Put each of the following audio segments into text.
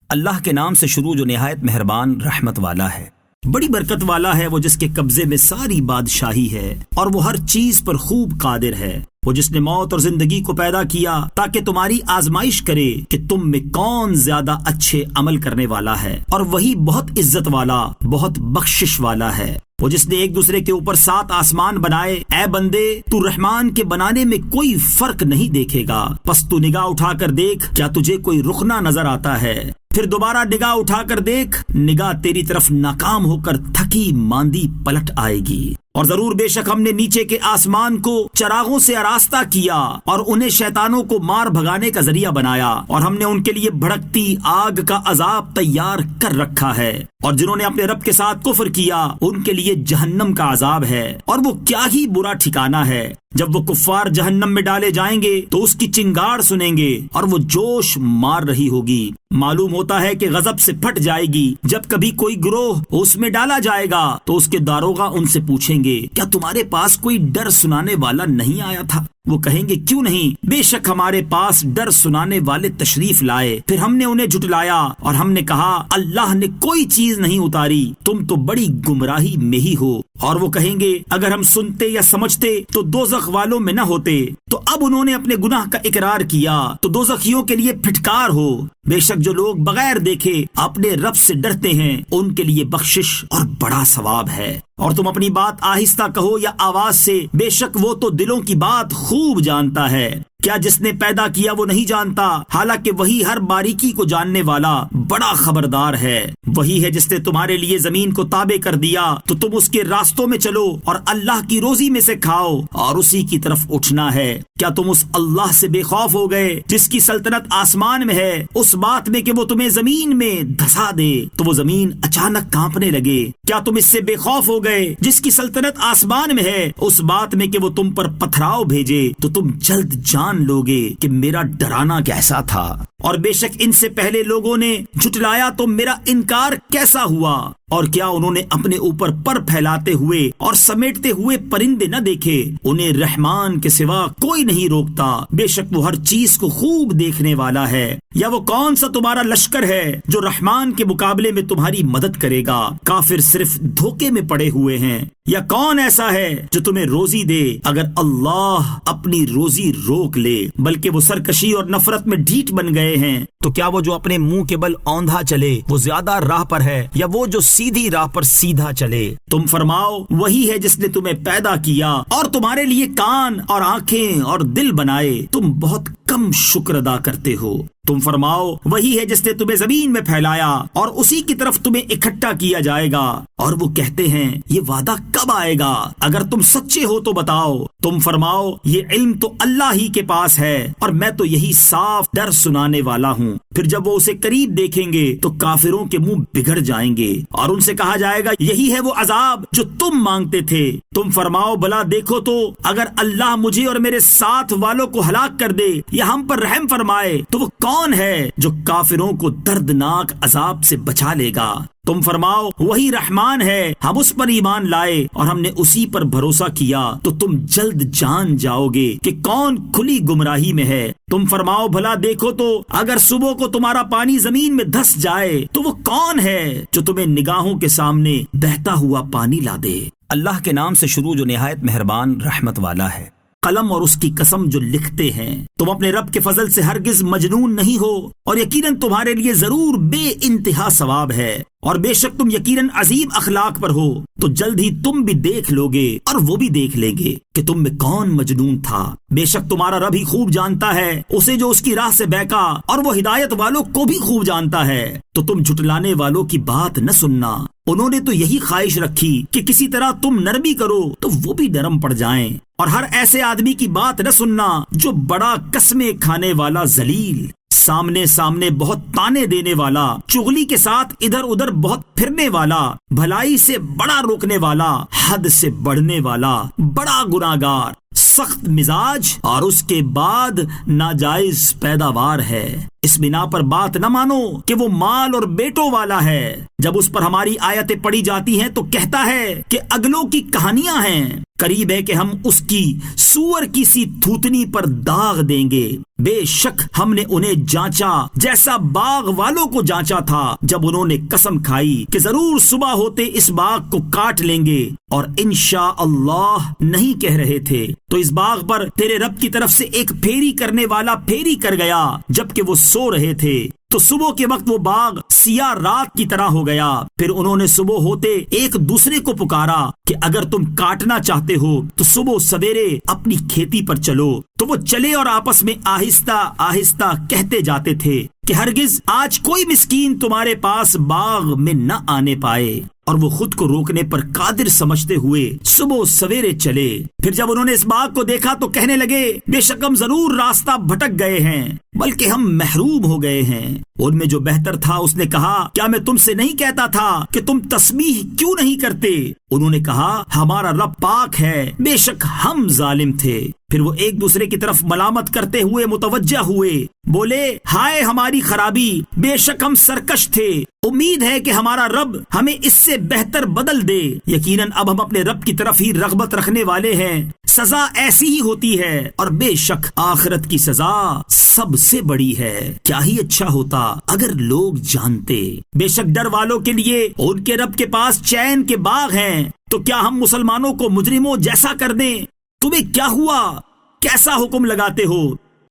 اللہ کے نام سے شروع جو نہایت مہربان رحمت والا ہے، بڑی برکت والا ہے۔ وہ جس کے قبضے میں ساری بادشاہی ہے اور وہ ہر چیز پر خوب قادر ہے۔ وہ جس نے موت اور زندگی کو پیدا کیا تاکہ تمہاری آزمائش کرے کہ تم میں کون زیادہ اچھے عمل کرنے والا ہے، اور وہی بہت عزت والا، بہت بخشش والا ہے۔ وہ جس نے ایک دوسرے کے اوپر 7 آسمان بنائے۔ اے بندے، تو رحمان کے بنانے میں کوئی فرق نہیں دیکھے گا، پس تو نگاہ اٹھا کر دیکھ، کیا تجھے کوئی رخنہ نظر آتا ہے؟ پھر دوبارہ نگاہ اٹھا کر دیکھ، نگاہ تیری طرف ناکام ہو کر تھکی ماندی پلٹ آئے گی۔ اور ضرور بے شک ہم نے نیچے کے آسمان کو چراغوں سے آراستہ کیا اور انہیں شیطانوں کو مار بھگانے کا ذریعہ بنایا، اور ہم نے ان کے لیے بھڑکتی آگ کا عذاب تیار کر رکھا ہے، اور جنہوں نے اپنے رب کے ساتھ کفر کیا ان کے لیے جہنم کا عذاب ہے، اور وہ کیا ہی برا ٹھکانہ ہے۔ جب وہ کفار جہنم میں ڈالے جائیں گے تو اس کی چنگاڑ سنیں گے اور وہ جوش مار رہی ہوگی۔ معلوم ہوتا ہے کہ غضب سے پھٹ جائے گی۔ جب کبھی کوئی گروہ اس میں ڈالا جائے گا تو اس کے داروغہ ان سے پوچھیں گے، کیا تمہارے پاس کوئی ڈر سنانے والا نہیں آیا تھا؟ وہ کہیں گے، کیوں نہیں، بے شک ہمارے پاس ڈر سنانے والے تشریف لائے۔ پھر ہم نے انہیں جھٹلایا اور ہم نے کہا، اللہ نے کوئی چیز نہیں اتاری، تم تو بڑی گمراہی میں ہی ہو۔ اور وہ کہیں گے، اگر ہم سنتے یا سمجھتے تو دوزخ والوں میں نہ ہوتے۔ تو اب انہوں نے اپنے گناہ کا اقرار کیا تو دوزخیوں کے لیے پھٹکار ہو۔ بے شک جو لوگ بغیر دیکھے اپنے رب سے ڈرتے ہیں ان کے لیے بخشش اور بڑا ثواب ہے۔ اور تم اپنی بات آہستہ کہو یا آواز سے، بے شک وہ تو دلوں کی بات خوب جانتا ہے۔ کیا جس نے پیدا کیا وہ نہیں جانتا؟ حالانکہ وہی ہر باریکی کو جاننے والا بڑا خبردار ہے۔ وہی ہے جس نے تمہارے لیے زمین کو تابع کر دیا تو تم اس کے راستوں میں چلو اور اللہ کی روزی میں سے کھاؤ اور اسی کی طرف اٹھنا ہے۔ کیا تم اس اللہ سے بے خوف ہو گئے جس کی سلطنت آسمان میں ہے، اس بات میں کہ وہ تمہیں زمین میں دھسا دے تو وہ زمین اچانک کانپنے لگے؟ کیا تم اس سے بے خوف ہو گئے جس کی سلطنت آسمان میں ہے، اس بات میں کہ وہ تم پر پتھراؤ بھیجے تو تم جلد جان لوگے کہ میرا ڈرانا کیسا تھا؟ اور بے شک ان سے پہلے لوگوں نے جھٹلایا تو میرا انکار کیسا ہوا؟ اور کیا انہوں نے اپنے اوپر پر پھیلاتے ہوئے اور سمیٹتے ہوئے پرندے نہ دیکھے؟ انہیں رحمان کے سوا کوئی نہیں روکتا، بے شک وہ ہر چیز کو خوب دیکھنے والا ہے۔ یا وہ کون سا تمہارا لشکر ہے جو رحمان کے مقابلے میں تمہاری مدد کرے گا؟ کافر صرف دھوکے میں پڑے ہوئے ہیں۔ یا کون ایسا ہے جو تمہیں روزی دے اگر اللہ اپنی روزی روک لے؟ بلکہ وہ سرکشی اور نفرت میں ڈھیٹ بن گئے ہیں۔ تو کیا وہ جو اپنے منہ کے بل اوندھا چلے وہ زیادہ راہ پر ہے، یا وہ جو سیدھی راہ پر سیدھا چلے؟ تم فرماؤ، وہی ہے جس نے تمہیں پیدا کیا اور تمہارے لیے کان اور آنکھیں اور دل بنائے، تم بہت کم شکر ادا کرتے ہو۔ تم فرماؤ، وہی ہے جس نے تمہیں زمین میں پھیلایا اور اسی کی طرف تمہیں اکٹھا کیا جائے گا۔ اور وہ کہتے ہیں، یہ وعدہ کب آئے گا؟ اگر تم سچے ہو تو بتاؤ۔ تم فرماؤ، یہ علم تو اللہ ہی کے پاس ہے اور میں تو یہی صاف ڈر سنانے والا ہوں۔ پھر جب وہ اسے قریب دیکھیں گے تو کافروں کے منہ بگڑ جائیں گے اور ان سے کہا جائے گا، یہی ہے وہ عذاب جو تم مانگتے تھے۔ تم فرماؤ، بھلا دیکھو تو اگر اللہ مجھے اور میرے ساتھ والوں کو ہلاک کر دے یا ہم پر رحم فرمائے تو وہ کون ہے جو کافروں کو دردناک عذاب سے بچا لے گا؟ تم فرماؤ، وہی رحمان ہے، ہم اس پر ایمان لائے اور ہم نے اسی پر بھروسہ کیا، تو تم جلد جان جاؤ گے کہ کون کھلی گمراہی میں ہے۔ تم فرماؤ، بھلا دیکھو تو اگر صبح کو تمہارا پانی زمین میں دھس جائے تو وہ کون ہے جو تمہیں نگاہوں کے سامنے بہتا ہوا پانی لا دے؟ اللہ کے نام سے شروع جو نہایت مہربان رحمت والا ہے۔ قلم اور اس کی قسم جو لکھتے ہیں، تم اپنے رب کے فضل سے ہرگز مجنون نہیں ہو، اور یقیناً تمہارے لیے ضرور بے انتہا ثواب ہے، اور بے شک تم یقیناً عظیم اخلاق پر ہو۔ تو جلد ہی تم بھی دیکھ لو گے اور وہ بھی دیکھ لیں گے کہ تم میں کون مجنون تھا۔ بے شک تمہارا رب ہی خوب جانتا ہے اسے جو اس کی راہ سے بہکا، اور وہ ہدایت والوں کو بھی خوب جانتا ہے۔ تو تم جھٹلانے والوں کی بات نہ سننا، انہوں نے تو یہی خواہش رکھی کہ کسی طرح تم نرمی کرو تو وہ بھی نرم پڑ جائیں، اور ہر ایسے آدمی کی بات نہ سننا جو بڑا قسمیں کھانے والا ذلیل، سامنے بہت تانے دینے والا، چغلی کے ساتھ ادھر ادھر بہت پھرنے والا، بھلائی سے بڑا روکنے والا، حد سے بڑھنے والا، بڑا گناہگار، سخت مزاج اور اس کے بعد ناجائز پیداوار ہے۔ اس بنا پر بات نہ مانو کہ وہ مال اور بیٹوں والا ہے۔ جب اس پر ہماری آیتیں پڑھی جاتی ہیں تو کہتا ہے کہ اگلوں کی کہانیاں ہیں، قریب ہے کہ ہم اس کی سور کی سی تھوتنی پر داغ دیں گے۔ بے شک ہم نے انہیں جانچا جیسا باغ والوں کو جانچا تھا جب انہوں نے قسم کھائی کہ ضرور صبح ہوتے اس باغ کو کاٹ لیں گے، اور انشاءاللہ نہیں کہہ رہے تھے۔ تو اس باغ پر تیرے رب کی طرف سے ایک پھیری کرنے والا پھیری کر گیا جبکہ وہ سو رہے تھے، تو صبح کے وقت وہ باغ سیاہ رات کی طرح ہو گیا۔ پھر انہوں نے صبح ہوتے ایک دوسرے کو پکارا کہ اگر تم کاٹنا چاہتے ہو تو صبح سویرے اپنی کھیتی پر چلو۔ تو وہ چلے اور آپس میں آہستہ آہستہ کہتے جاتے تھے کہ ہرگز آج کوئی مسکین تمہارے پاس باغ میں نہ آنے پائے، اور وہ خود کو روکنے پر قادر سمجھتے ہوئے صبح سویرے چلے۔ پھر جب انہوں نے اس باغ کو دیکھا تو کہنے لگے بے شک ہم ضرور راستہ بھٹک گئے ہیں، بلکہ ہم محروم ہو گئے ہیں۔ ان میں جو بہتر تھا اس نے کہا کیا میں تم سے نہیں کہتا تھا کہ تم تسبیح کیوں نہیں کرتے؟ انہوں نے کہا ہمارا رب پاک ہے، بے شک ہم ظالم تھے۔ پھر وہ ایک دوسرے کی طرف ملامت کرتے ہوئے متوجہ ہوئے، بولے ہائے ہماری خرابی، بے شک ہم سرکش تھے، امید ہے کہ ہمارا رب ہمیں اس سے بہتر بدل دے، یقیناً اب ہم اپنے رب کی طرف ہی رغبت رکھنے والے ہیں، سزا ایسی ہی ہوتی ہے، اور بے شک آخرت کی سزا سب سے بڑی ہے۔ کیا ہی اچھا ہوتا اگر لوگ جانتے۔ بے شک ڈر والوں کے لیے ان کے رب کے پاس چین کے باغ ہیں، تو کیا ہم مسلمانوں کو مجرموں جیسا کر دیں؟ تمہیں کیا ہوا؟ کیسا حکم لگاتے ہو؟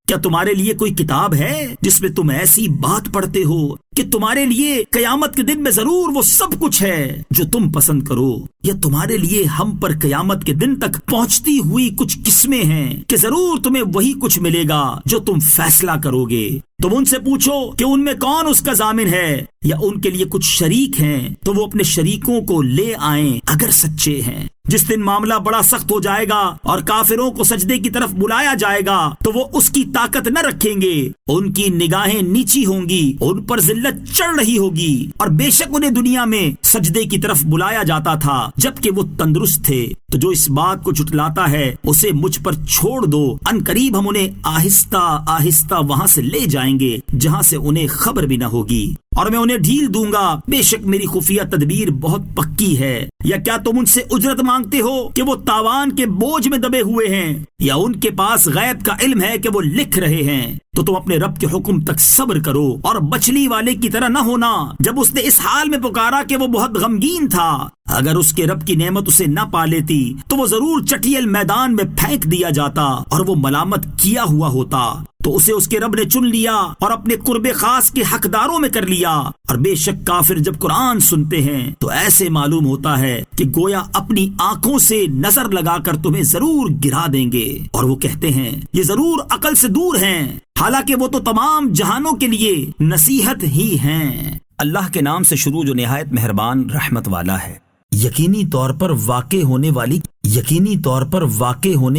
کیا تمہارے لیے کوئی کتاب ہے جس میں تم ایسی بات پڑھتے ہو کہ تمہارے لیے قیامت کے دن میں ضرور وہ سب کچھ ہے جو تم پسند کرو، یا تمہارے لیے ہم پر قیامت کے دن تک پہنچتی ہوئی کچھ قسمیں ہیں کہ ضرور تمہیں وہی کچھ ملے گا جو تم فیصلہ کرو گے؟ تم ان سے پوچھو کہ ان میں کون اس کا ضامن ہے، یا ان کے لیے کچھ شریک ہیں تو وہ اپنے شریکوں کو لے آئیں اگر سچے ہیں۔ جس دن معاملہ بڑا سخت ہو جائے گا اور کافروں کو سجدے کی طرف بلایا جائے گا تو وہ اس کی طاقت نہ رکھیں گے، ان کی نگاہیں نیچی ہوں گی، ان پر ذلت چڑھ رہی ہوگی، اور بے شک انہیں دنیا میں سجدے کی طرف بلایا جاتا تھا جبکہ وہ تندرست تھے۔ تو جو اس بات کو جھٹلاتا ہے اسے مجھ پر چھوڑ دو، ان قریب ہم انہیں آہستہ آہستہ وہاں سے لے جائیں گے جہاں سے انہیں خبر بھی نہ ہوگی، اور میں انہیں ڈھیل دوں گا، بے شک میری خفیہ تدبیر بہت پکی ہے۔ یا کیا تم ان سے اجرت مانگتے ہو کہ وہ تاوان کے بوجھ میں دبے ہوئے ہیں، یا ان کے پاس غیب کا علم ہے کہ وہ لکھ رہے ہیں؟ تو تم اپنے رب کے حکم تک صبر کرو، اور بچلی والے کی طرح نہ ہونا جب اس نے اس حال میں پکارا کہ وہ بہت غمگین تھا۔ اگر اس کے رب کی نعمت اسے نہ پا لیتی تو وہ ضرور چٹیل میدان میں پھینک دیا جاتا اور وہ ملامت کیا ہوا ہوتا، تو اسے اس کے رب نے چن لیا اور اپنے قرب خاص کے حقداروں میں کر لیا۔ اور بے شک کافر جب قرآن سنتے ہیں تو ایسے معلوم ہوتا ہے کہ گویا اپنی آنکھوں سے نظر لگا کر تمہیں ضرور گرا دیں گے، اور وہ کہتے ہیں یہ ضرور عقل سے دور ہیں، حالانکہ وہ تو تمام جہانوں کے لیے نصیحت ہی ہیں۔ اللہ کے نام سے شروع جو نہایت مہربان رحمت والا ہے۔ یقینی طور پر واقع ہونے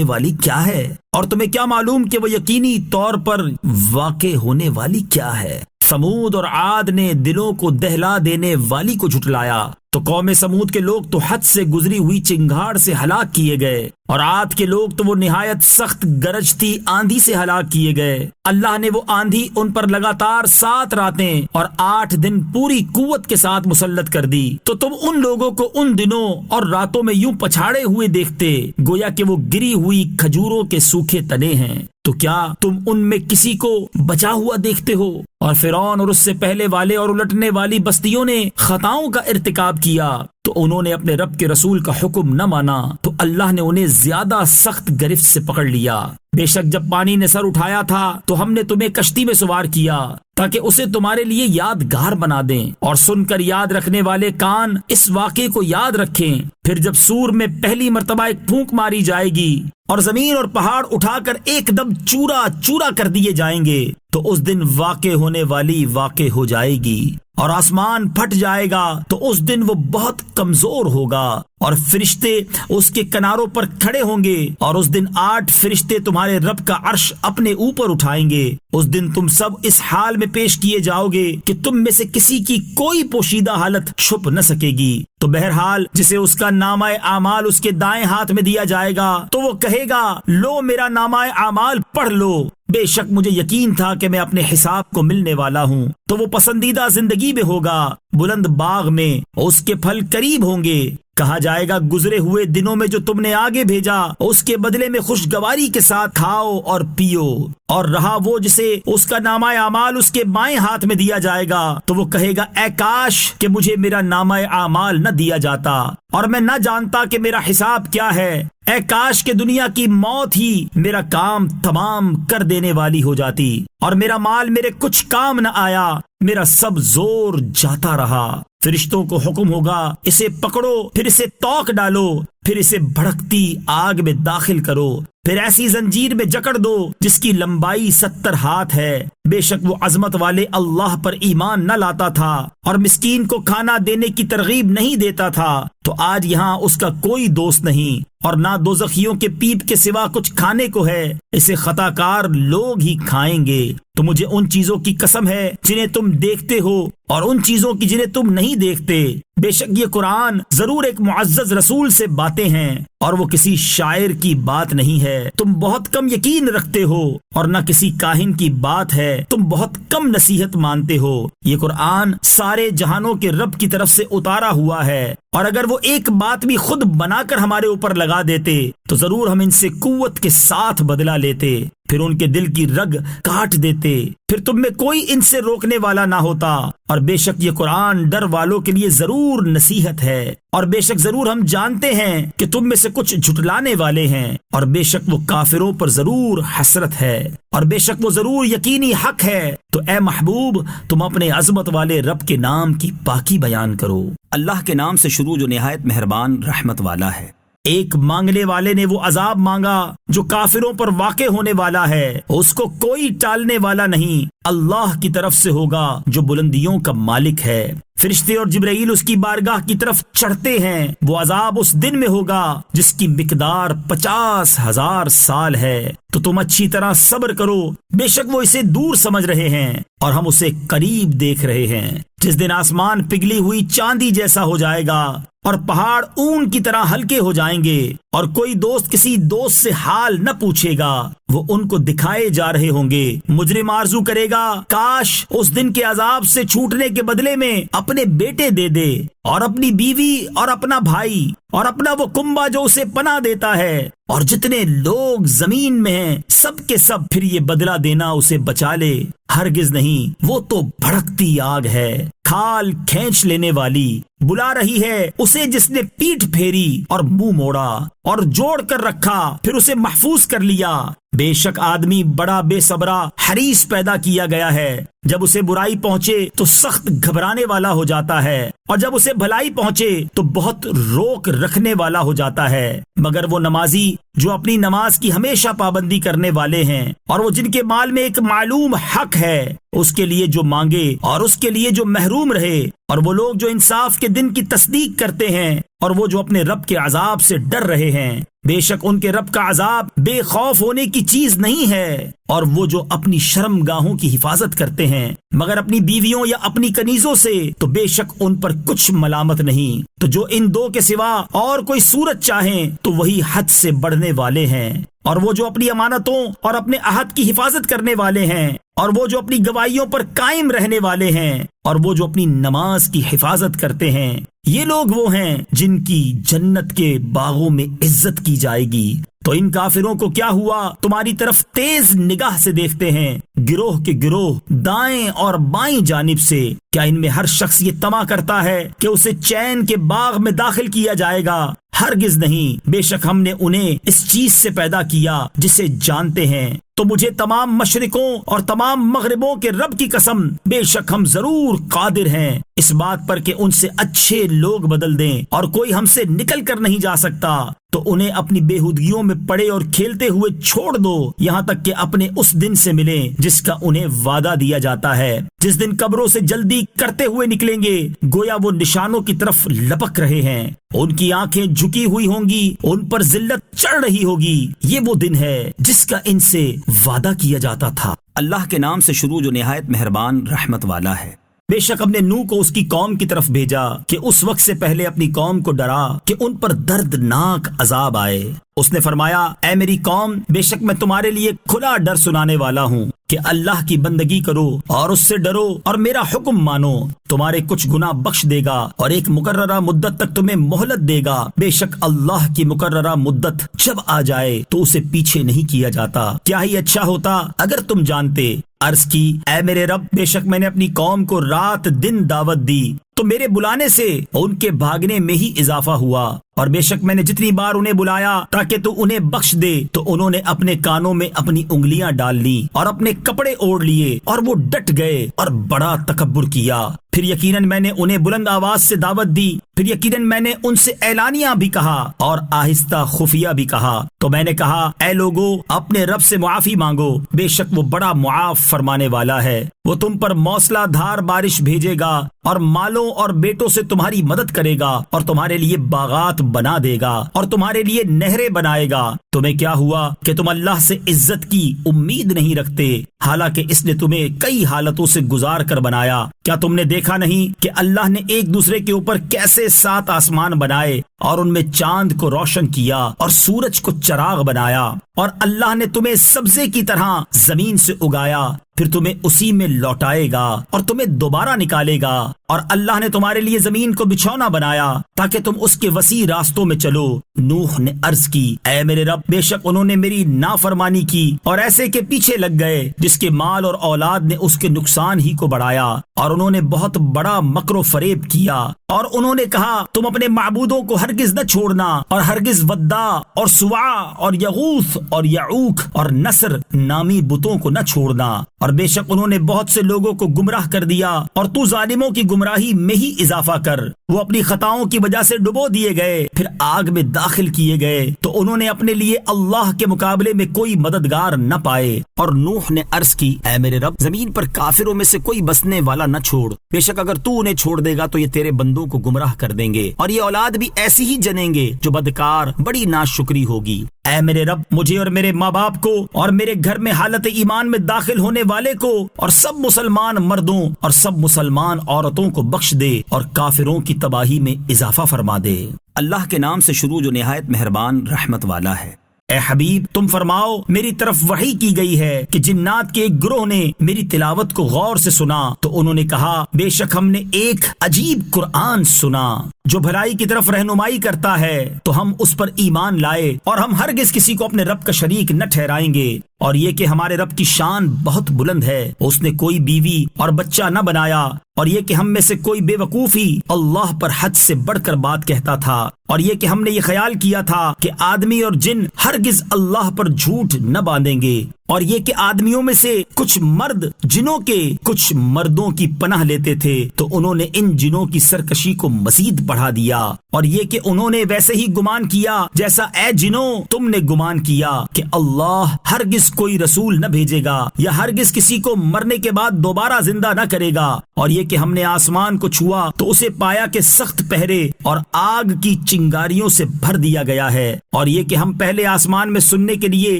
والی کیا ہے؟ اور تمہیں کیا معلوم کہ وہ یقینی طور پر واقع ہونے والی کیا ہے؟ سمود اور عاد نے دلوں کو دہلا دینے والی کو جھٹلایا، تو قوم سمود کے لوگ تو حد سے گزری ہوئی چنگاڑ سے ہلاک کیے گئے، اور عاد کے لوگ تو وہ نہایت سخت گرجتی آندھی سے ہلاک کیے گئے۔ اللہ نے وہ آندھی ان پر لگاتار 7 راتیں اور 8 دن پوری قوت کے ساتھ مسلط کر دی، تو تم ان لوگوں کو ان دنوں اور راتوں میں یوں پچھاڑے ہوئے دیکھتے گویا کہ وہ گری ہوئی کھجوروں کے سوکھے تنے ہیں۔ تو کیا تم ان میں کسی کو بچا ہوا دیکھتے ہو؟ اور فرعون اور اس سے پہلے والے اور الٹنے والی بستیوں نے خطاؤں کا ارتکاب کیا، تو انہوں نے اپنے رب کے رسول کا حکم نہ مانا، تو اللہ نے انہیں زیادہ سخت گرفت سے پکڑ لیا۔ بے شک جب پانی نے سر اٹھایا تھا تو ہم نے تمہیں کشتی میں سوار کیا تاکہ اسے تمہارے لیے یادگار بنا دیں، اور سن کر یاد رکھنے والے کان اس واقعے کو یاد رکھیں۔ پھر جب سور میں پہلی مرتبہ ایک پھونک ماری جائے گی اور زمین اور پہاڑ اٹھا کر ایک دم چورا چورا کر دیے جائیں گے، تو اس دن واقع ہونے والی واقع ہو جائے گی، اور آسمان پھٹ جائے گا، تو اس دن وہ بہت کمزور ہوگا، اور فرشتے اس کے کناروں پر کھڑے ہوں گے، اور اس دن 8 فرشتے تمہارے رب کا عرش اپنے اوپر اٹھائیں گے۔ اس دن تم سب اس حال میں پیش کیے جاؤ گے کہ تم میں سے کسی کی کوئی پوشیدہ حالت چھپ نہ سکے گی۔ تو بہرحال جسے اس کا نامہ اعمال اس کے دائیں ہاتھ میں دیا جائے گا تو وہ کہے گا، لو میرا نامہ اعمال پڑھ لو، بے شک مجھے یقین تھا کہ میں اپنے حساب کو ملنے والا ہوں۔ تو وہ پسندیدہ زندگی میں ہوگا، بلند باغ میں، اس کے پھل قریب ہوں گے۔ کہا جائے گا، گزرے ہوئے دنوں میں جو تم نے آگے بھیجا اس کے بدلے میں خوشگواری کے ساتھ کھاؤ اور پیو۔ اور رہا وہ جسے اس کا نامہ اعمال اس کے بائیں ہاتھ میں دیا جائے گا تو وہ کہے گا، اے کاش کہ مجھے میرا نامہ اعمال نہ دیا جاتا اور میں نہ جانتا کہ میرا حساب کیا ہے۔ اے کاش کہ دنیا کی موت ہی میرا کام تمام کر دینے والی ہو جاتی اور میرا مال میرے کچھ کام نہ آیا، میرا سب زور جاتا رہا۔ فرشتوں کو حکم ہوگا، اسے پکڑو، پھر اسے توق ڈالو، پھر اسے بھڑکتی آگ میں داخل کرو، پھر ایسی زنجیر میں جکڑ دو جس کی لمبائی 70 ہاتھ ہے۔ بے شک وہ عظمت والے اللہ پر ایمان نہ لاتا تھا اور مسکین کو کھانا دینے کی ترغیب نہیں دیتا تھا، تو آج یہاں اس کا کوئی دوست نہیں اور نہ دوزخیوں کے پیپ کے سوا کچھ کھانے کو ہے، اسے خطا کار لوگ ہی کھائیں گے۔ تو مجھے ان چیزوں کی قسم ہے جنہیں تم دیکھتے ہو اور ان چیزوں کی جنہیں تم نہیں دیکھتے۔ بے شک یہ قرآن ضرور ایک معزز رسول سے باتیں ہیں اور وہ کسی شاعر کی بات نہیں ہے۔ تم بہت کم یقین رکھتے ہو اور نہ کسی کاہن کی بات ہے، تم بہت کم نصیحت مانتے ہو۔ یہ قرآن سارے جہانوں کے رب کی طرف سے اتارا ہوا ہے، اور اگر وہ ایک بات بھی خود بنا کر ہمارے اوپر لگا دیتے تو ضرور ہم ان سے قوت کے ساتھ بدلہ لیتے، پھر ان کے دل کی رگ کاٹ دیتے، پھر تم میں کوئی ان سے روکنے والا نہ ہوتا۔ اور بے شک یہ قرآن ڈر والوں کے لیے ضرور نصیحت ہے، اور بے شک ضرور ہم جانتے ہیں کہ تم میں سے کچھ جھٹلانے والے ہیں، اور بے شک وہ کافروں پر ضرور حسرت ہے، اور بے شک وہ ضرور یقینی حق ہے۔ تو اے محبوب، تم اپنے عظمت والے رب کے نام کی پاکی بیان کرو۔ اللہ کے نام سے شروع جو نہایت مہربان رحمت والا ہے۔ ایک مانگنے والے نے وہ عذاب مانگا جو کافروں پر واقع ہونے والا ہے، اس کو کوئی ٹالنے والا نہیں، اللہ کی طرف سے ہوگا جو بلندیوں کا مالک ہے۔ فرشتے اور جبرائیل اس کی بارگاہ کی طرف چڑھتے ہیں، وہ عذاب اس دن میں ہوگا جس کی مقدار 50,000 سال ہے۔ تو تم اچھی طرح صبر کرو، بے شک وہ اسے دور سمجھ رہے ہیں اور ہم اسے قریب دیکھ رہے ہیں۔ جس دن آسمان پگھلی ہوئی چاندی جیسا ہو جائے گا اور پہاڑ اون کی طرح ہلکے ہو جائیں گے، اور کوئی دوست کسی دوست سے حال نہ پوچھے گا، وہ ان کو دکھائے جا رہے ہوں گے۔ مجرم آرزو کرے گا، کاش اس دن کے عذاب سے چھوٹنے کے بدلے میں اپنے بیٹے دے دے، اور اپنی بیوی، اور اپنا بھائی، اور اپنا وہ کنبہ جو اسے پناہ دیتا ہے، اور جتنے لوگ زمین میں ہیں سب کے سب، پھر یہ بدلہ دینا اسے بچا لے۔ ہرگز نہیں، وہ تو بھڑکتی آگ ہے، کھال کھینچ لینے والی، بلا رہی ہے اسے جس نے پیٹھ پھیری اور منہ موڑا اور جوڑ کر رکھا پھر اسے محفوظ کر لیا۔ بے شک آدمی بڑا بے صبرا حریص پیدا کیا گیا ہے، جب اسے برائی پہنچے تو سخت گھبرانے والا ہو جاتا ہے، اور جب اسے بھلائی پہنچے تو بہت روک رکھنے والا ہو جاتا ہے۔ مگر وہ نمازی جو اپنی نماز کی ہمیشہ پابندی کرنے والے ہیں، اور وہ جن کے مال میں ایک معلوم حق ہے، اس کے لیے جو مانگے اور اس کے لیے جو محروم رہے، اور وہ لوگ جو انصاف کے دن کی تصدیق کرتے ہیں، اور وہ جو اپنے رب کے عذاب سے ڈر رہے ہیں، بے شک ان کے رب کا عذاب بے خوف ہونے کی چیز نہیں ہے۔ اور وہ جو اپنی شرم گاہوں کی حفاظت کرتے ہیں مگر اپنی بیویوں یا اپنی کنیزوں سے، تو بے شک ان پر کچھ ملامت نہیں۔ تو جو ان دو کے سوا اور کوئی صورت چاہیں تو وہی حد سے بڑھنے والے ہیں، اور وہ جو اپنی امانتوں اور اپنے عہد کی حفاظت کرنے والے ہیں، اور وہ جو اپنی گواہیوں پر قائم رہنے والے ہیں، اور وہ جو اپنی نماز کی حفاظت کرتے ہیں، یہ لوگ وہ ہیں جن کی جنت کے باغوں میں عزت کی جائے گی۔ تو ان کافروں کو کیا ہوا؟ تمہاری طرف تیز نگاہ سے دیکھتے ہیں، گروہ کے گروہ دائیں اور بائیں جانب سے۔ کیا ان میں ہر شخص یہ طمع کرتا ہے کہ اسے چین کے باغ میں داخل کیا جائے گا؟ ہرگز نہیں، بے شک ہم نے انہیں اس چیز سے پیدا کیا جسے جانتے ہیں۔ تو مجھے تمام مشرقوں اور تمام مغربوں کے رب کی قسم، بے شک ہم ضرور قادر ہیں اس بات پر کہ ان سے اچھے لوگ بدل دیں، اور کوئی ہم سے نکل کر نہیں جا سکتا۔ تو انہیں اپنی بےہودگیوں میں پڑے اور کھیلتے ہوئے چھوڑ دو یہاں تک کہ اپنے اس دن سے ملیں جس کا انہیں وعدہ دیا جاتا ہے، جس دن قبروں سے جلدی کرتے ہوئے نکلیں گے گویا وہ نشانوں کی طرف لپک رہے ہیں، ان کی آنکھیں جھکی ہوئی ہوں گی، ان پر ذلت چڑھ رہی ہوگی، یہ وہ دن ہے جس کا ان سے وعدہ کیا جاتا تھا۔ اللہ کے نام سے شروع جو نہایت مہربان رحمت والا ہے۔ بے شک ہم نے نوح کو اس کی قوم کی طرف بھیجا کہ اس وقت سے پہلے اپنی قوم کو ڈرا کہ ان پر دردناک عذاب آئے۔ اس نے فرمایا، اے میری قوم، بے شک میں تمہارے لیے کھلا ڈر سنانے والا ہوں کہ اللہ کی بندگی کرو اور اس سے ڈرو اور میرا حکم مانو، تمہارے کچھ گناہ بخش دے گا اور ایک مقررہ مدت تک تمہیں مہلت دے گا۔ بے شک اللہ کی مقررہ مدت جب آ جائے تو اسے پیچھے نہیں کیا جاتا، کیا ہی اچھا ہوتا اگر تم جانتے۔ عرض کی، اے میرے رب، بے شک میں نے اپنی قوم کو رات دن دعوت دی تو میرے بلانے سے ان کے بھاگنے میں ہی اضافہ ہوا، اور بے شک میں نے جتنی بار انہیں بلایا تاکہ تو انہیں بخش دے تو انہوں نے اپنے کانوں میں اپنی انگلیاں ڈال لی اور اپنے کپڑے اوڑھ لیے اور وہ ڈٹ گئے اور بڑا تکبر کیا۔ پھر یقیناً میں نے انہیں بلند آواز سے دعوت دی، پھر یقیناً میں نے ان سے اعلانیہ بھی کہا اور آہستہ خفیہ بھی کہا۔ تو میں نے کہا، اے لوگو، اپنے رب سے معافی مانگو، بے شک وہ بڑا معاف فرمانے والا ہے، وہ تم پر موسلا دھار بارش بھیجے گا اور مالوں اور بیٹوں سے تمہاری مدد کرے گا اور تمہارے لیے باغات بنا دے گا اور تمہارے لیے نہریں بنائے گا۔ تمہیں کیا ہوا کہ تم اللہ سے عزت کی امید نہیں رکھتے، حالانکہ اس نے تمہیں کئی حالتوں سے گزار کر بنایا؟ کیا تم نے دیکھا نہیں کہ اللہ نے ایک دوسرے کے اوپر کیسے 7 آسمان بنائے اور ان میں چاند کو روشن کیا اور سورج کو چراغ بنایا، اور اللہ نے تمہیں سبزے کی طرح زمین سے اگایا، پھر تمہیں اسی میں لوٹائے گا اور تمہیں دوبارہ نکالے گا، اور اللہ نے تمہارے لیے زمین کو بچھونا بنایا تاکہ تم اس کے وسیع راستوں میں چلو۔ نوح نے عرض کی، اے میرے رب، بے شک انہوں نے میری نافرمانی کی اور ایسے کے پیچھے لگ گئے جس کے مال اور اولاد نے اس کے نقصان ہی کو بڑھایا، اور انہوں نے بہت بڑا مکر و فریب کیا، اور انہوں نے کہا، تم اپنے معبودوں کو ہرگز نہ چھوڑنا، اور ہرگز ودا اور سوا اور یغوث اور یعوق اور نصر نامی بتوں کو نہ چھوڑنا، اور بے شک انہوں نے بہت سے لوگوں کو گمراہ کر دیا، اور تو ظالموں کی گمراہی میں ہی اضافہ کر۔ وہ اپنی خطاؤں کی وجہ سے ڈبو دیے گئے، پھر آگ میں داخل کیے گئے، تو انہوں نے اپنے لیے اللہ کے مقابلے میں کوئی مددگار نہ پائے۔ اور نوح نے عرض کی، اے میرے رب، زمین پر کافروں میں سے کوئی بسنے والا نہ چھوڑ، بے شک اگر تو انہیں چھوڑ دے گا تو یہ تیرے بندوں کو گمراہ کر دیں گے، اور یہ اولاد بھی ایسی ہی جنیں گے جو بدکار بڑی ناشکری ہوگی۔ اے میرے رب، مجھے اور میرے ماں باپ کو اور میرے گھر میں حالت ایمان میں داخل ہونے والے کو اور سب مسلمان مردوں اور سب مسلمان عورتوں کو بخش دے اور کافروں کی تباہی میں اضافہ فرما دے۔ اللہ کے نام سے شروع جو نہایت مہربان رحمت والا ہے۔ اے حبیب، تم فرماؤ، میری طرف وحی کی گئی ہے کہ جنات کے ایک گروہ نے میری تلاوت کو غور سے سنا تو انہوں نے کہا، بے شک ہم نے ایک عجیب قرآن سنا جو بھلائی کی طرف رہنمائی کرتا ہے، تو ہم اس پر ایمان لائے اور ہم ہرگز کسی کو اپنے رب کا شریک نہ ٹھہرائیں گے، اور یہ کہ ہمارے رب کی شان بہت بلند ہے، اس نے کوئی بیوی اور بچہ نہ بنایا، اور یہ کہ ہم میں سے کوئی بے وقوفی اللہ پر حد سے بڑھ کر بات کہتا تھا، اور یہ کہ ہم نے یہ خیال کیا تھا کہ آدمی اور جن ہرگز اللہ پر جھوٹ نہ باندھیں گے، اور یہ کہ آدمیوں میں سے کچھ مرد جنوں کے کچھ مردوں کی پناہ لیتے تھے تو انہوں نے ان جنوں کی سرکشی کو مزید بڑھا دیا، اور یہ کہ انہوں نے ویسے ہی گمان کیا جیسا اے جنوں تم نے گمان کیا کہ اللہ ہرگز کوئی رسول نہ بھیجے گا یا ہرگز کسی کو مرنے کے بعد دوبارہ زندہ نہ کرے گا، اور یہ کہ ہم نے آسمان کو چھوا تو اسے پایا کہ سخت پہرے اور آگ کی چنگاریوں سے بھر دیا گیا ہے، اور یہ کہ ہم پہلے آسمان میں سننے کے لیے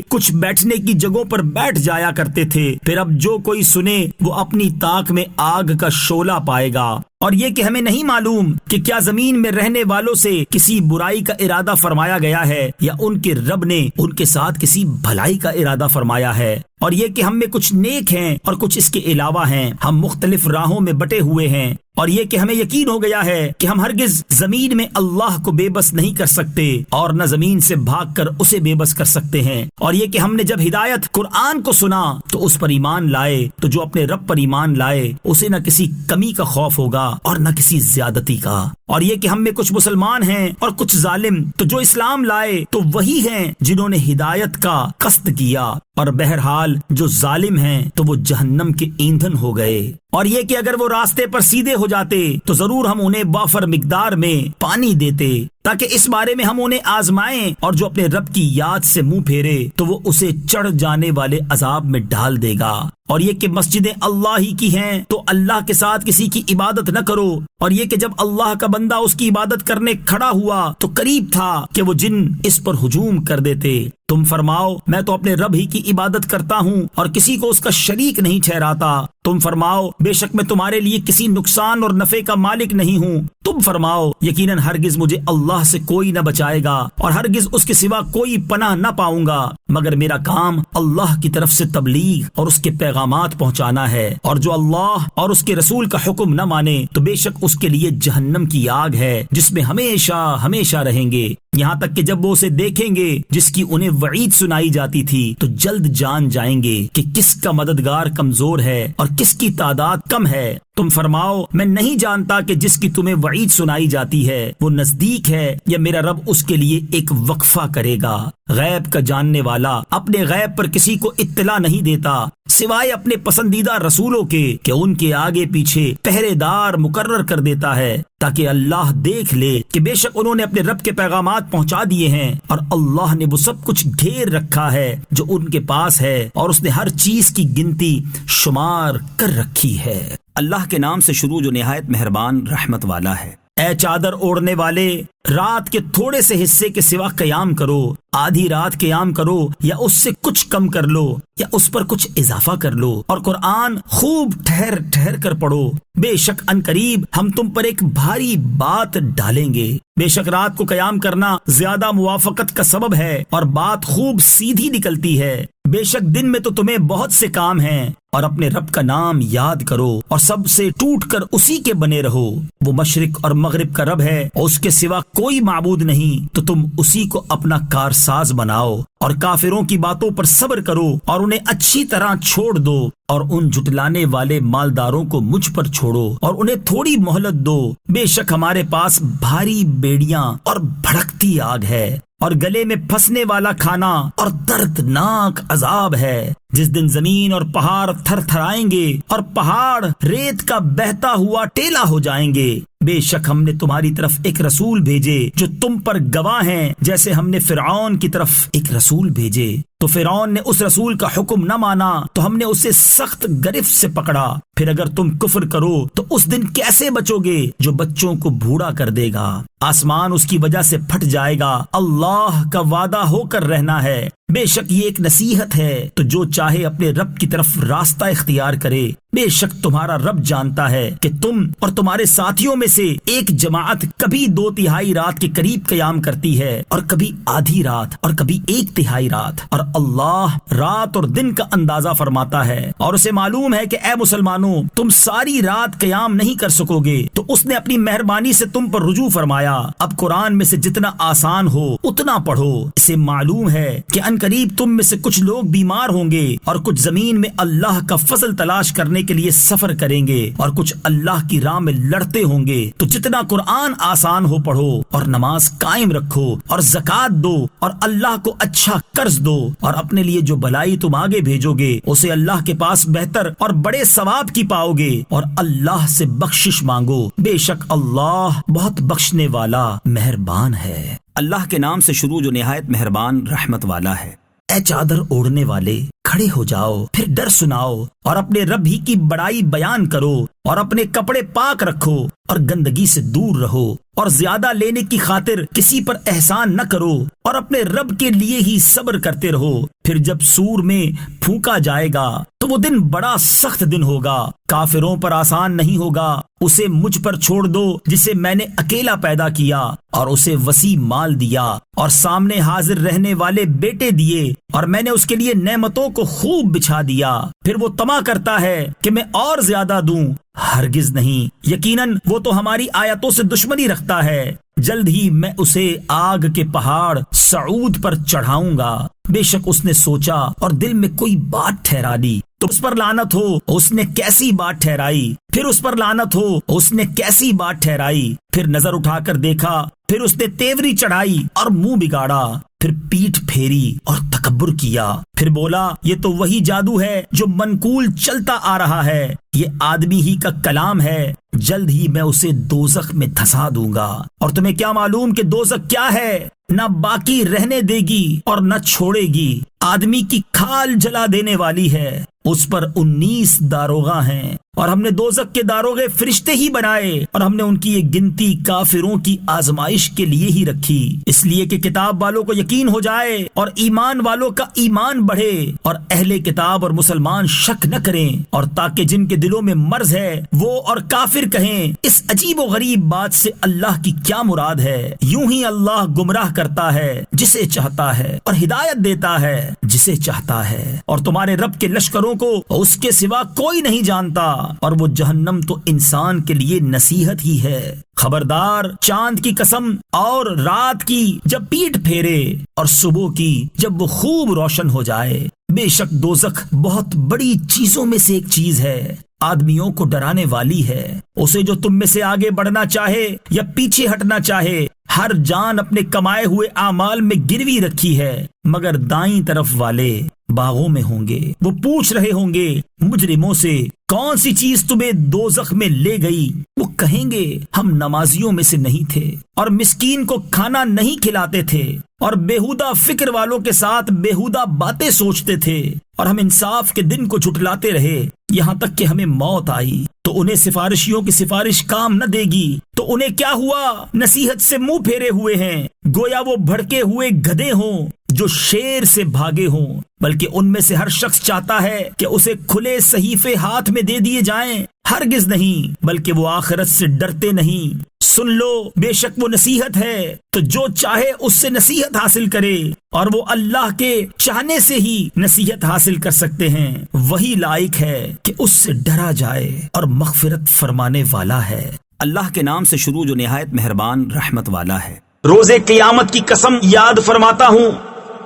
کچھ بیٹھنے کی جگہوں پر بیٹھ جایا کرتے تھے، پھر اب جو کوئی سنے وہ اپنی طاق میں آگ کا شعلہ پائے گا، اور یہ کہ ہمیں نہیں معلوم کہ کیا زمین میں رہنے والوں سے کسی برائی کا ارادہ فرمایا گیا ہے یا ان کے رب نے ان کے ساتھ کسی بھلائی کا ارادہ فرمایا ہے، اور یہ کہ ہم میں کچھ نیک ہیں اور کچھ اس کے علاوہ ہیں، ہم مختلف راہوں میں بٹے ہوئے ہیں، اور یہ کہ ہمیں یقین ہو گیا ہے کہ ہم ہرگز زمین میں اللہ کو بے بس نہیں کر سکتے اور نہ زمین سے بھاگ کر اسے بے بس کر سکتے ہیں، اور یہ کہ ہم نے جب ہدایت قرآن کو سنا تو اس پر ایمان لائے، تو جو اپنے رب پر ایمان لائے اسے نہ کسی کمی کا خوف ہوگا اور نہ کسی زیادتی کا، اور یہ کہ ہم میں کچھ مسلمان ہیں اور کچھ ظالم، تو جو اسلام لائے تو وہی ہیں جنہوں نے ہدایت کا قصد کیا، اور بہرحال جو ظالم ہیں تو وہ جہنم کے ایندھن ہو گئے، اور یہ کہ اگر وہ راستے پر سیدھے ہو جاتے تو ضرور ہم انہیں وافر مقدار میں پانی دیتے تاکہ اس بارے میں ہم انہیں آزمائیں، اور جو اپنے رب کی یاد سے منہ پھیرے تو وہ اسے چڑھ جانے والے عذاب میں ڈال دے گا۔ اور یہ کہ مسجدیں اللہ ہی کی ہیں تو اللہ کے ساتھ کسی کی عبادت نہ کرو، اور یہ کہ جب اللہ کا بندہ اس کی عبادت کرنے کھڑا ہوا تو قریب تھا کہ وہ جن اس پر ہجوم کر دیتے۔ تم فرماؤ میں تو اپنے رب ہی کی عبادت کرتا ہوں اور کسی کو اس کا شریک نہیں ٹھہراتا۔ تم فرماؤ بے شک میں تمہارے لیے کسی نقصان اور نفع کا مالک نہیں ہوں۔ تم فرماؤ یقیناً ہرگز مجھے اللہ سے کوئی نہ بچائے گا اور ہرگز اس کے سوا کوئی پناہ نہ پاؤں گا، مگر میرا کام اللہ کی طرف سے تبلیغ اور اس کے پیغامات پہنچانا ہے، اور جو اللہ اور اس کے رسول کا حکم نہ مانے تو بے شک اس کے لیے جہنم کی آگ ہے جس میں ہمیشہ ہمیشہ رہیں گے، یہاں تک کہ جب وہ اسے دیکھیں گے جس کی انہیں وعید سنائی جاتی تھی تو جلد جان جائیں گے کہ کس کا مددگار کمزور ہے اور کس کی تعداد کم ہے۔ تم فرماؤ میں نہیں جانتا کہ جس کی تمہیں وعید سنائی جاتی ہے وہ نزدیک ہے یا میرا رب اس کے لیے ایک وقفہ کرے گا۔ غیب کا جاننے والا اپنے غیب پر کسی کو اطلاع نہیں دیتا سوائے اپنے پسندیدہ رسولوں کے کہ ان کے آگے پیچھے پہرے دار مقرر کر دیتا ہے تاکہ اللہ دیکھ لے کہ بے شک انہوں نے اپنے رب کے پیغامات پہنچا دیے ہیں، اور اللہ نے وہ سب کچھ گھیر رکھا ہے جو ان کے پاس ہے، اور اس نے ہر چیز کی گنتی شمار کر رکھی ہے۔ اللہ کے نام سے شروع جو نہایت مہربان رحمت والا ہے۔ اے چادر اوڑھنے والے، رات کے تھوڑے سے حصے کے سوا قیام کرو، آدھی رات قیام کرو یا اس سے کچھ کم کر لو یا اس پر کچھ اضافہ کر لو، اور قرآن خوب ٹھہر ٹھہر کر پڑھو، بے شک ان قریب ہم تم پر ایک بھاری بات ڈالیں گے۔ بے شک رات کو قیام کرنا زیادہ موافقت کا سبب ہے اور بات خوب سیدھی نکلتی ہے۔ بے شک دن میں تو تمہیں بہت سے کام ہیں، اور اپنے رب کا نام یاد کرو اور سب سے ٹوٹ کر اسی کے بنے رہو۔ وہ مشرق اور مغرب کا رب ہے اور اس کے سوا کوئی معبود نہیں، تو تم اسی کو اپنا کارساز بناؤ اور کافروں کی باتوں پر صبر کرو اور انہیں اچھی طرح چھوڑ دو، اور ان جھٹلانے والے مالداروں کو مجھ پر چھوڑو اور انہیں تھوڑی مہلت دو۔ بے شک ہمارے پاس بھاری بیڑیاں اور بھڑکتی آگ ہے اور گلے میں پھنسنے والا کھانا اور دردناک عذاب ہے، جس دن زمین اور پہاڑ تھر تھرائیں گے اور پہاڑ ریت کا بہتا ہوا ٹیلا ہو جائیں گے۔ بے شک ہم نے تمہاری طرف ایک رسول بھیجے جو تم پر گواہ ہیں، جیسے ہم نے فرعون کی طرف ایک رسول بھیجے۔ تو فرعون نے اس رسول کا حکم نہ مانا تو ہم نے اسے سخت گرفت سے پکڑا۔ پھر اگر تم کفر کرو تو اس دن کیسے بچو گے جو بچوں کو بوڑھا کر دے گا؟ آسمان اس کی وجہ سے پھٹ جائے گا، اللہ کا وعدہ ہو کر رہنا ہے۔ بے شک یہ ایک نصیحت ہے تو جو چاہے اپنے رب کی طرف راستہ اختیار کرے۔ بے شک تمہارا رب جانتا ہے کہ تم اور تمہارے ساتھیوں میں سے ایک جماعت کبھی 2/3 رات کے قریب قیام کرتی ہے اور کبھی آدھی رات اور کبھی 1/3 رات، اور اللہ رات اور دن کا اندازہ فرماتا ہے، اور اسے معلوم ہے کہ اے مسلمانوں تم ساری رات قیام نہیں کر سکو گے، تو اس نے اپنی مہربانی سے تم پر رجوع فرمایا۔ اب قرآن میں سے جتنا آسان ہو اتنا پڑھو۔ اسے معلوم ہے کہ ان قریب تم میں سے کچھ لوگ بیمار ہوں گے اور کچھ زمین میں اللہ کا فضل تلاش کرنے کے لیے سفر کریں گے اور کچھ اللہ کی راہ میں لڑتے ہوں گے، تو جتنا قرآن آسان ہو پڑھو اور نماز قائم رکھو اور زکوٰۃ دو اور اللہ کو اچھا قرض دو، اور اپنے لیے جو بلائی تم آگے بھیجو گے اسے اللہ کے پاس بہتر اور بڑے ثواب کی پاؤ گے، اور اللہ سے بخشش مانگو، بے شک اللہ بہت بخشنے والا مہربان ہے۔ اللہ کے نام سے شروع جو نہایت مہربان رحمت والا ہے۔ اے چادر اوڑھنے والے، کھڑے ہو جاؤ، پھر ڈر سناؤ اور اپنے رب ہی کی بڑائی بیان کرو، اور اپنے کپڑے پاک رکھو اور گندگی سے دور رہو، اور زیادہ لینے کی خاطر کسی پر احسان نہ کرو، اور اپنے رب کے لیے ہی صبر کرتے رہو۔ پھر جب سور میں پھونکا جائے گا تو وہ دن بڑا سخت دن ہوگا، کافروں پر آسان نہیں ہوگا۔ اسے مجھ پر چھوڑ دو جسے میں نے اکیلا پیدا کیا اور اسے وسیع مال دیا اور سامنے حاضر رہنے والے بیٹے دیے، اور میں نے اس کے لیے نعمتوں کو خوب بچھا دیا۔ پھر وہ طمع کرتا ہے کہ میں اور زیادہ دوں، ہرگز نہیں، یقیناً وہ تو ہماری آیتوں سے دشمنی رکھتا ہے۔ جلد ہی میں اسے آگ کے پہاڑ سعود پر چڑھاؤں گا۔ بے شک اس نے سوچا اور دل میں کوئی بات ٹھہرا دی، تو اس پر لعنت ہو، اس نے کیسی بات ٹھہرائی۔ پھر اس پر لعنت ہو، اس نے کیسی بات ٹھہرائی۔ پھر نظر اٹھا کر دیکھا، پھر اس نے تیوری چڑھائی اور منہ بگاڑا، پھر پیٹھ پھیری اور تکبر کیا۔ پھر بولا یہ تو وہی جادو ہے جو منقول چلتا آ رہا ہے، یہ آدمی ہی کا کلام ہے، جلد ہی میں اسے دوزخ میں دھسا دوں گا، اور تمہیں کیا معلوم کہ دوزخ کیا ہے؟ نہ باقی رہنے دے گی اور نہ چھوڑے گی، آدمی کی کھال جلا دینے والی ہے، اس پر 19 داروغہ ہیں، اور ہم نے دوزخ کے داروغے فرشتے ہی بنائے، اور ہم نے ان کی یہ گنتی کافروں کی آزمائش کے لیے ہی رکھی، اس لیے کہ کتاب والوں کو یقین ہو جائے اور ایمان والوں کا ایمان بڑھے، اور اہل کتاب اور مسلمان شک نہ کریں، اور تاکہ جن کے دلوں میں مرض ہے وہ اور کافر کہیں اس عجیب و غریب بات سے اللہ کی کیا مراد ہے۔ یوں ہی اللہ گمراہ کرتا ہے جسے چاہتا ہے اور ہدایت دیتا ہے جسے چاہتا ہے، اور تمہارے رب کے لشکروں کو اس کے سوا کوئی نہیں جانتا، اور وہ جہنم تو انسان کے لیے نصیحت ہی ہے۔ خبردار، چاند کی قسم اور رات کی جب پیٹ پھیرے اور صبح کی جب وہ خوب روشن ہو جائے، بے شک دوزخ بہت بڑی چیزوں میں سے ایک چیز ہے، آدمیوں کو ڈرانے والی ہے، اسے جو تم میں سے آگے بڑھنا چاہے یا پیچھے ہٹنا چاہے، ہر جان اپنے کمائے ہوئے اعمال میں گروی رکھی ہے، مگر دائیں طرف والے باغوں میں ہوں گے، وہ پوچھ رہے ہوں گے مجرموں سے کون سی چیز تمہیں دوزخ میں لے گئی؟ وہ کہیں گے ہم نمازیوں میں سے نہیں تھے، اور مسکین کو کھانا نہیں کھلاتے تھے، اور بیہودہ فکر والوں کے ساتھ بیہودہ باتیں سوچتے تھے، اور ہم انصاف کے دن کو جھٹلاتے رہے یہاں تک کہ ہمیں موت آئی، تو انہیں سفارشیوں کی سفارش کام نہ دے گی، تو انہیں کیا ہوا؟ نصیحت سے منہ پھیرے ہوئے ہیں، گویا وہ بھڑکے ہوئے گدھے ہوں جو شیر سے بھاگے ہوں، بلکہ ان میں سے ہر شخص چاہتا ہے کہ اسے کھلے صحیفے ہاتھ میں دے دیے جائیں، ہرگز نہیں، بلکہ وہ آخرت سے ڈرتے نہیں۔ سن لو، بے شک وہ نصیحت ہے، تو جو چاہے اس سے نصیحت حاصل کرے، اور وہ اللہ کے چاہنے سے ہی نصیحت حاصل کر سکتے ہیں، وہی لائق ہے کہ اس سے ڈرا جائے اور مغفرت فرمانے والا ہے۔ اللہ کے نام سے شروع جو نہایت مہربان رحمت والا ہے۔ روز قیامت کی قسم یاد فرماتا ہوں،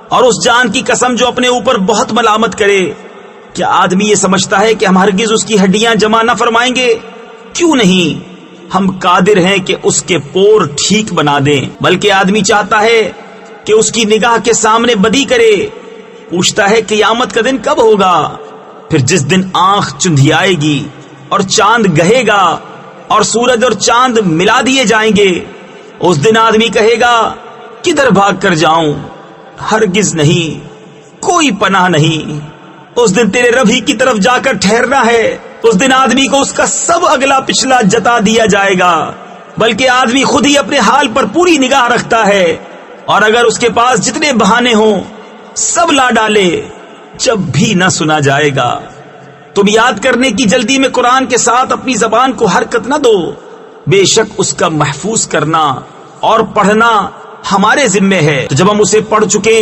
اور اس جان کی قسم جو اپنے اوپر بہت ملامت کرے۔ کیا آدمی یہ سمجھتا ہے کہ ہم ہرگز اس کی ہڈیاں جمع نہ فرمائیں گے؟ کیوں نہیں، ہم قادر ہیں کہ اس کے پور ٹھیک بنا دیں، بلکہ آدمی چاہتا ہے کہ اس کی نگاہ کے سامنے بدی کرے، پوچھتا ہے قیامت کا دن کب ہوگا؟ پھر جس دن آنکھ چندھیائے گی اور چاند گہے گا اور سورج اور چاند ملا دیے جائیں گے، اس دن آدمی کہے گا کدھر بھاگ کر جاؤں؟ ہرگز نہیں، کوئی پناہ نہیں، اس دن تیرے رب ہی کی طرف جا کر ٹھہرنا ہے۔ اس دن آدمی کو اس کا سب اگلا پچھلا جتا دیا جائے گا، بلکہ آدمی خود ہی اپنے حال پر پوری نگاہ رکھتا ہے، اور اگر اس کے پاس جتنے بہانے ہوں سب لا ڈالے، جب بھی نہ سنا جائے گا۔ تم یاد کرنے کی جلدی میں قرآن کے ساتھ اپنی زبان کو حرکت نہ دو، بے شک اس کا محفوظ کرنا اور پڑھنا ہمارے ذمے ہے، تو جب ہم اسے پڑھ چکے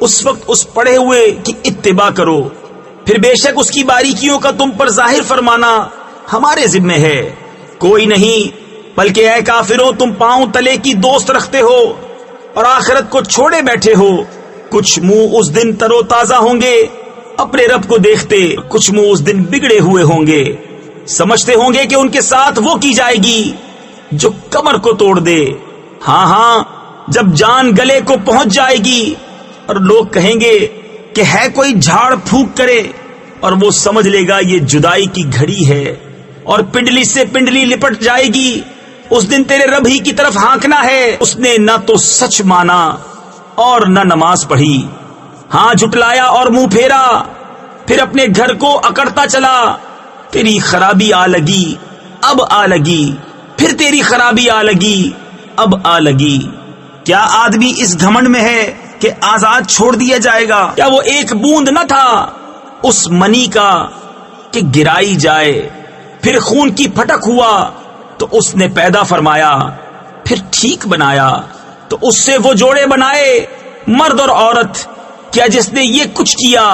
اس وقت اس پڑھے ہوئے کی اتباع کرو، پھر بے شک اس کی باریکیوں کا تم پر ظاہر فرمانا ہمارے ذمے ہے۔ کوئی نہیں، بلکہ اے کافروں تم پاؤں تلے کی دوست رکھتے ہو اور آخرت کو چھوڑے بیٹھے ہو۔ کچھ منہ اس دن تر و تازہ ہوں گے اپنے رب کو دیکھتے، کچھ منہ اس دن بگڑے ہوئے ہوں گے، سمجھتے ہوں گے کہ ان کے ساتھ وہ کی جائے گی جو کمر کو توڑ دے۔ ہاں ہاں، جب جان گلے کو پہنچ جائے گی اور لوگ کہیں گے کہ ہے کوئی جھاڑ پھونک کرے، اور وہ سمجھ لے گا یہ جدائی کی گھڑی ہے، اور پنڈلی سے پنڈلی لپٹ جائے گی۔ اس دن تیرے رب ہی کی طرف ہانکنا ہے، اس نے نہ تو سچ مانا اور نہ نماز پڑھی، ہاں جھٹلایا اور منہ پھیرا، پھر اپنے گھر کو اکڑتا چلا۔ تیری خرابی آ لگی، اب آ لگی، پھر تیری خرابی آ لگی، اب آ لگی۔ کیا آدمی اس گھمنڈ میں ہے کہ آزاد چھوڑ دیا جائے گا؟ کیا وہ ایک بوند نہ تھا اس منی کا کہ گرائی جائے، پھر خون کی پھٹک ہوا تو اس نے پیدا فرمایا، پھر ٹھیک بنایا، تو اس سے وہ جوڑے بنائے مرد اور عورت۔ کیا جس نے یہ کچھ کیا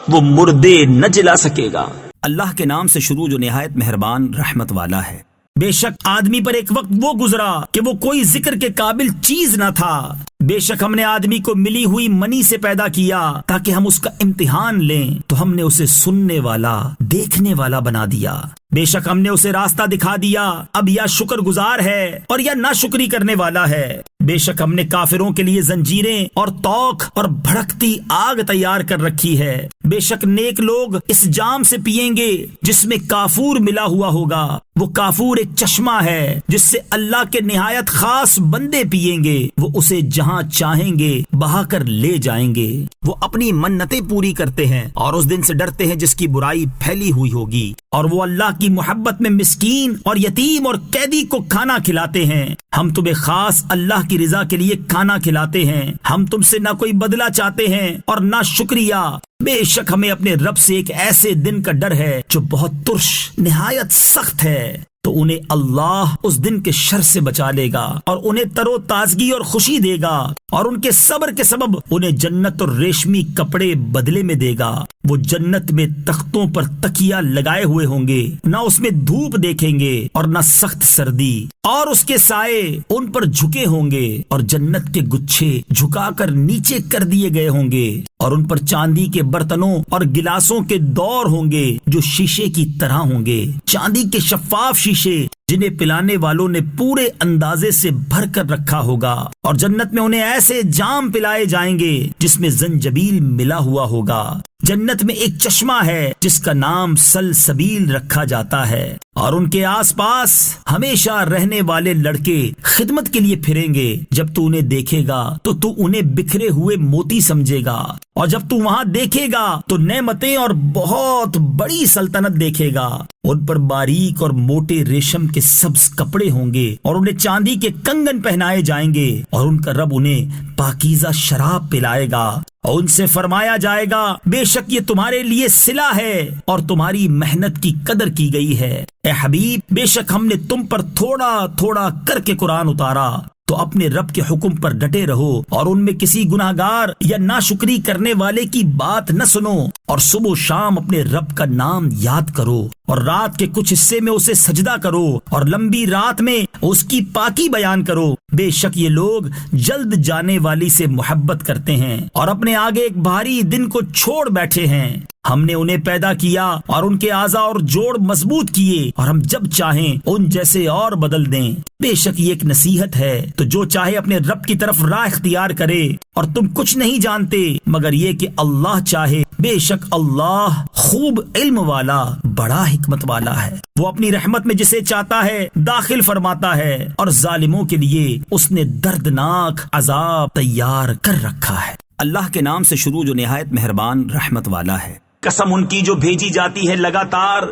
وہ مردے نہ جلا سکے گا؟ اللہ کے نام سے شروع جو نہایت مہربان رحمت والا ہے۔ بے شک آدمی پر ایک وقت وہ گزرا کہ وہ کوئی ذکر کے قابل چیز نہ تھا. بے شک ہم نے آدمی کو ملی ہوئی منی سے پیدا کیا تاکہ ہم اس کا امتحان لیں، تو ہم نے اسے سننے والا، دیکھنے والا بنا دیا. بے شک ہم نے اسے راستہ دکھا دیا، اب یا شکر گزار ہے اور یا ناشکری کرنے والا ہے. بے شک ہم نے کافروں کے لیے زنجیریں اور توق اور بھڑکتی آگ تیار کر رکھی ہے. بے شک نیک لوگ اس جام سے پیئیں گے جس میں کافور ملا ہوا ہوگا. وہ کافور ایک چشمہ ہے جس سے اللہ کے نہایت خاص بندے پیئیں گے. وہ اسے جہاں چاہیں گے بہا کر لے جائیں گے. وہ اپنی منتیں پوری کرتے ہیں اور اس دن سے ڈرتے ہیں جس کی برائی پھیلی ہوئی ہوگی. اور وہ اللہ کی محبت میں مسکین اور یتیم اور قیدی کو کھانا کھلاتے ہیں. ہم تمہیں خاص اللہ کی رضا کے لیے کھانا کھلاتے ہیں. ہم تم سے نہ کوئی بدلہ چاہتے ہیں اور نہ شکریہ. بے شک ہمیں اپنے رب سے ایک ایسے دن کا ڈر ہے جو بہت ترش، نہایت سخت ہے. تو انہیں اللہ اس دن کے شر سے بچا لے گا اور انہیں تر و تازگی اور خوشی دے گا، اور ان کے صبر کے سبب انہیں جنت اور ریشمی کپڑے بدلے میں دے گا. وہ جنت میں تختوں پر تکیا لگائے ہوئے ہوں گے، نہ اس میں دھوپ دیکھیں گے اور نہ سخت سردی، اور اس کے سائے ان پر جھکے ہوں گے، اور جنت کے گچھے جھکا کر نیچے کر دیے گئے ہوں گے. اور ان پر چاندی کے برتنوں اور گلاسوں کے دور ہوں گے جو شیشے کی طرح ہوں گے، چاندی کے شفاف شیشے جنہیں پلانے والوں نے پورے اندازے سے بھر کر رکھا ہوگا. اور جنت میں انہیں ایسے جام پلائے جائیں گے جس میں زنجبیل ملا ہوا ہوگا. جنت میں ایک چشمہ ہے جس کا نام سلسبیل رکھا جاتا ہے، اور ان کے آس پاس ہمیشہ رہنے والے لڑکے خدمت کے لیے پھریں گے. جب تو انہیں دیکھے گا تو تو انہیں بکھرے ہوئے موتی سمجھے گا، اور جب تو وہاں دیکھے گا تو نعمتیں اور بہت بڑی سلطنت دیکھے گا. ان پر باریک اور موٹے ریشم کے سبز کپڑے ہوں گے، اور انہیں چاندی کے کنگن پہنائے جائیں گے، اور ان کا رب انہیں پاکیزہ شراب پلائے گا. اور ان سے فرمایا جائے گا بے شک یہ تمہارے لیے صلہ ہے اور تمہاری محنت کی قدر کی گئی ہے. اے حبیب، بے شک ہم نے تم پر تھوڑا تھوڑا کر کے قرآن اتارا، تو اپنے رب کے حکم پر ڈٹے رہو اور ان میں کسی گناہگار یا ناشکری کرنے والے کی بات نہ سنو. اور صبح و شام اپنے رب کا نام یاد کرو، اور رات کے کچھ حصے میں اسے سجدہ کرو، اور لمبی رات میں اس کی پاکی بیان کرو. بے شک یہ لوگ جلد جانے والی سے محبت کرتے ہیں اور اپنے آگے ایک بھاری دن کو چھوڑ بیٹھے ہیں. ہم نے انہیں پیدا کیا اور ان کے اعضاء اور جوڑ مضبوط کیے، اور ہم جب چاہیں ان جیسے اور بدل دیں. بے شک یہ ایک نصیحت ہے، تو جو چاہے اپنے رب کی طرف راہ اختیار کرے. اور تم کچھ نہیں جانتے مگر یہ کہ اللہ چاہے. بے شک اللہ خوب علم والا، بڑا حکمت والا ہے. وہ اپنی رحمت میں جسے چاہتا ہے داخل فرماتا ہے، اور ظالموں کے لیے اس نے دردناک عذاب تیار کر رکھا ہے. اللہ کے نام سے شروع جو نہایت مہربان رحمت والا ہے. قسم ان کی جو بھیجی جاتی ہے لگاتار،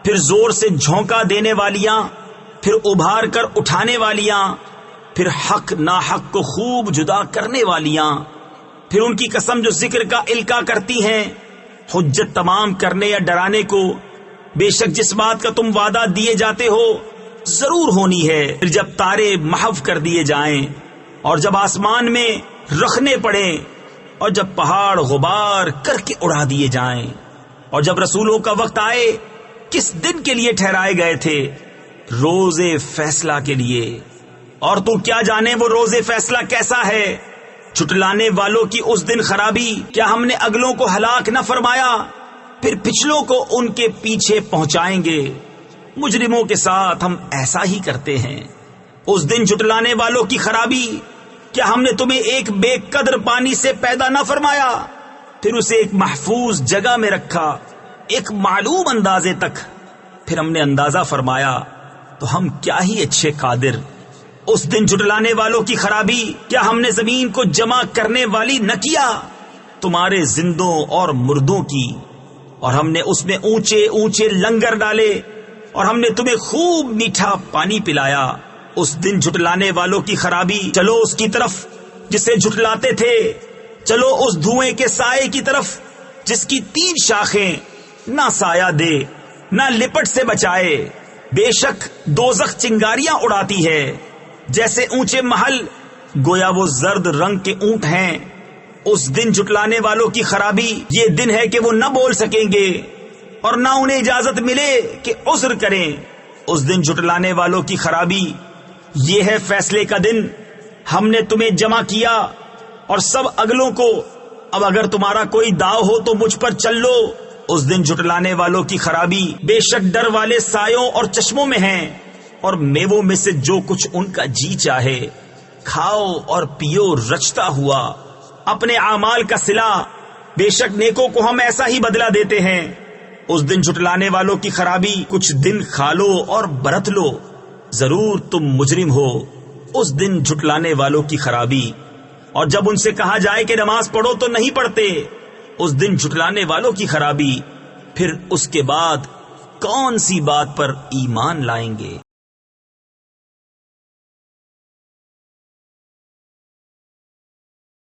پھر زور سے جھونکا دینے والیاں، پھر ابھار کر اٹھانے والیاں، پھر حق ناحق کو خوب جدا کرنے والیاں، پھر ان کی قسم جو ذکر کا القا کرتی ہیں حجت تمام کرنے یا ڈرانے کو. بے شک جس بات کا تم وعدہ دیے جاتے ہو ضرور ہونی ہے. پھر جب تارے محو کر دیے جائیں، اور جب آسمان میں رخنے پڑیں، اور جب پہاڑ غبار کر کے اڑا دیے جائیں، اور جب رسولوں کا وقت آئے کس دن کے لیے ٹھہرائے گئے تھے؟ روز فیصلہ کے لیے. اور تو کیا جانے وہ روز فیصلہ کیسا ہے؟ جھٹلانے والوں کی اس دن خرابی. کیا ہم نے اگلوں کو ہلاک نہ فرمایا؟ پھر پچھلوں کو ان کے پیچھے پہنچائیں گے. مجرموں کے ساتھ ہم ایسا ہی کرتے ہیں. اس دن جھٹلانے والوں کی خرابی. کیا ہم نے تمہیں ایک بے قدر پانی سے پیدا نہ فرمایا، پھر اسے ایک محفوظ جگہ میں رکھا ایک معلوم اندازے تک، پھر ہم نے اندازہ فرمایا تو ہم کیا ہی اچھے قادر. اس دن جھٹلانے والوں کی خرابی. کیا ہم نے زمین کو جمع کرنے والی نہ کیا تمہارے زندوں اور مردوں کی، اور ہم نے اس میں اونچے اونچے لنگر ڈالے، اور ہم نے تمہیں خوب میٹھا پانی پلایا. اس دن جھٹلانے والوں کی خرابی. چلو اس کی طرف جسے جھٹلاتے تھے، چلو اس دھوئیں کے سائے کی طرف جس کی 3 شاخیں نہ سایہ دے نہ لپٹ سے بچائے. بے شک دوزخ چنگاریاں اڑاتی ہے جیسے اونچے محل، گویا وہ زرد رنگ کے اونٹ ہیں. اس دن جھٹلانے والوں کی خرابی. یہ دن ہے کہ وہ نہ بول سکیں گے اور نہ انہیں اجازت ملے کہ عذر کریں. اس دن جھٹلانے والوں کی خرابی. یہ ہے فیصلے کا دن، ہم نے تمہیں جمع کیا اور سب اگلوں کو. اب اگر تمہارا کوئی داؤ ہو تو مجھ پر چل لو. اس دن جھٹلانے والوں کی خرابی بے شک ڈر والے سایوں اور چشموں میں ہیں، اور میووں میں سے جو کچھ ان کا جی چاہے کھاؤ اور پیو رچتا ہوا. اپنے اعمال کا صلہ، بے شک نیکوں کو ہم ایسا ہی بدلہ دیتے ہیں. اس دن جھٹلانے والوں کی خرابی، کچھ دن کھا لو اور برت لو، ضرور تم مجرم ہو. اس دن جھٹلانے والوں کی خرابی، اور جب ان سے کہا جائے کہ نماز پڑھو تو نہیں پڑھتے. اس دن جھٹلانے والوں کی خرابی، پھر اس کے بعد کون سی بات پر ایمان لائیں گے؟